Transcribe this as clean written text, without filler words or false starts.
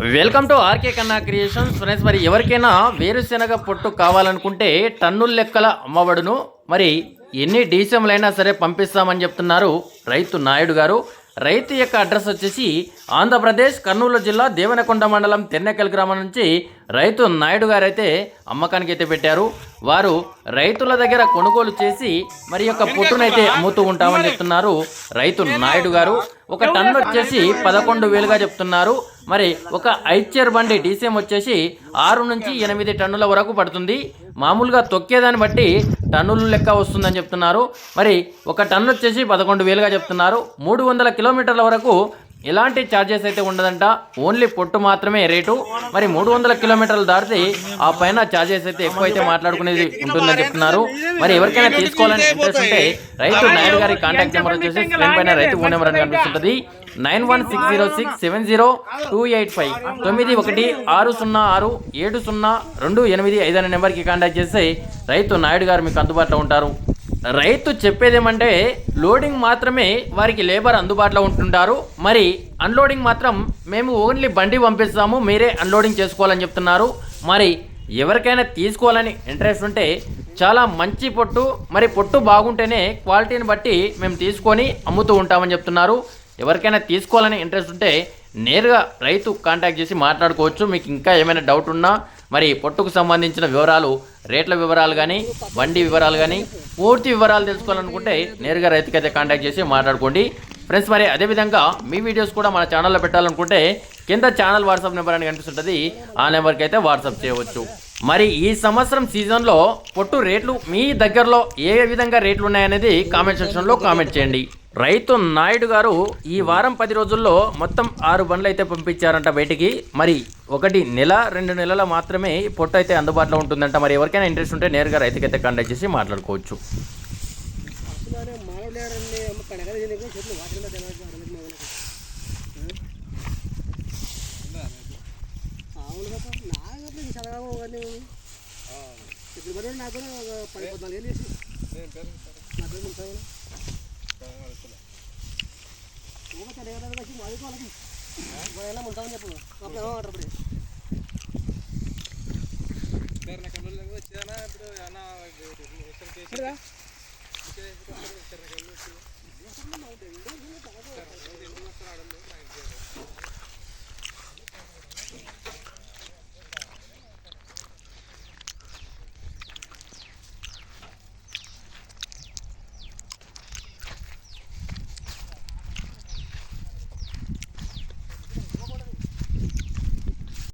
Welcome to RK కన్నా creations friends. మరి ఎవరికైనా వేరుశెనగ పొట్టు కావాలనుకుంటే టన్నుల లెక్కల అమ్మబడును. మరి ఎన్ని డీసీఎంలైనా సరే పంపిస్తామని చెప్తున్నారు రైతు నాయుడు గారు. రైతు యొక్క అడ్రస్ వచ్చేసి ఆంధ్రప్రదేశ్ కర్నూలు జిల్లా దేవనకొండ మండలం తెన్నెకల్ గ్రామం నుంచి రైతు నాయుడు గారు అయితే అమ్మకానికి అయితే పెట్టారు. వారు రైతుల దగ్గర కొనుగోలు చేసి మరి యొక్క పొట్టునైతే అమ్ముతూ ఉంటామని చెప్తున్నారు రైతు నాయుడు గారు. ఒక టన్ను వచ్చేసి 11,000గా చెప్తున్నారు. మరి ఒక ఐచర్ బండి డీసీఎం వచ్చేసి 6 నుంచి 8 టన్నుల వరకు పడుతుంది. మామూలుగా తొక్కేదాన్ని బట్టి టన్నుల లెక్క వస్తుందని చెప్తున్నారు. మరి ఒక టన్ను వచ్చేసి 11,000గా చెప్తున్నారు. 300 కిలోమీటర్ల వరకు ఎలాంటి ఛార్జెస్ అయితే ఉండదంట, ఓన్లీ పొట్టు మాత్రమే రేటు. మరి 300 కిలోమీటర్లు దాటితే ఆ పైన ఛార్జెస్ అయితే ఎక్కువ అయితే మాట్లాడుకునేది ఉంటుందని చెప్తున్నారు. మరి ఎవరికైనా తీసుకోవాలని ఇంట్రెస్ట్ ఉంటే రైతు నాయుడు గారి కాంటాక్ట్ నెంబర్ వచ్చేసి స్క్రీన్ పైన రైతు ఫోన్ నెంబర్ అని కనిపిస్తుంటుంది. 9160670285 9160670285 అనే నెంబర్కి కాంటాక్ట్ చేస్తే రైతు నాయుడు గారు మీకు అందుబాటులో ఉంటారు. రైతు చెప్పేదేమంటే లోడింగ్ మాత్రమే వారికి లేబర్ అందుబాటులో ఉంటుంటారు. మరి అన్లోడింగ్ మాత్రం మేము ఓన్లీ బండి పంపిస్తాము, మీరే అన్లోడింగ్ చేసుకోవాలని చెప్తున్నారు. మరి ఎవరికైనా తీసుకోవాలని ఇంట్రెస్ట్ ఉంటే చాలా మంచి పొట్టు, మరి పొట్టు బాగుంటేనే క్వాలిటీని బట్టి మేము తీసుకొని అమ్ముతూ ఉంటామని చెప్తున్నారు. ఎవరికైనా తీసుకోవాలని ఇంట్రెస్ట్ ఉంటే నేరుగా రైతు కాంటాక్ట్ చేసి మాట్లాడుకోవచ్చు. మీకు ఇంకా ఏమైనా డౌట్ ఉన్నా మరి పొట్టుకు సంబంధించిన వివరాలు, రేట్ల వివరాలు కానీ బండి వివరాలు కానీ పూర్తి వివరాలు తెలుసుకోవాలనుకుంటే నేరుగా రైతుకైతే కాంటాక్ట్ చేసి మాట్లాడుకోండి ఫ్రెండ్స్. మరి అదేవిధంగా మీ వీడియోస్ కూడా మన ఛానల్లో పెట్టాలనుకుంటే కింద ఛానల్ వాట్సాప్ నెంబర్ అని కనిపిస్తుంటుంది, ఆ నెంబర్కి అయితే వాట్సాప్ చేయవచ్చు. మరి ఈ సంవత్సరం సీజన్లో పొట్టు రేట్లు మీ దగ్గరలో ఏ విధంగా రేట్లు ఉన్నాయనేది కామెంట్ సెక్షన్లో కామెంట్ చేయండి. రైతు నాయుడు గారు ఈ వారం 10 రోజుల్లో మొత్తం 6 బండ్లు అయితే పంపించారంట బయటికి. మరి 1 నెల 2 నెలల మాత్రమే పొట్టు అయితే అందుబాటులో ఉంటుందంట. మరి ఎవరికైనా ఇంట్రెస్ట్ ఉంటే నేరుగా రైతుకైతే కాంటాక్ట్ చేసి మాట్లాడుకోవచ్చు.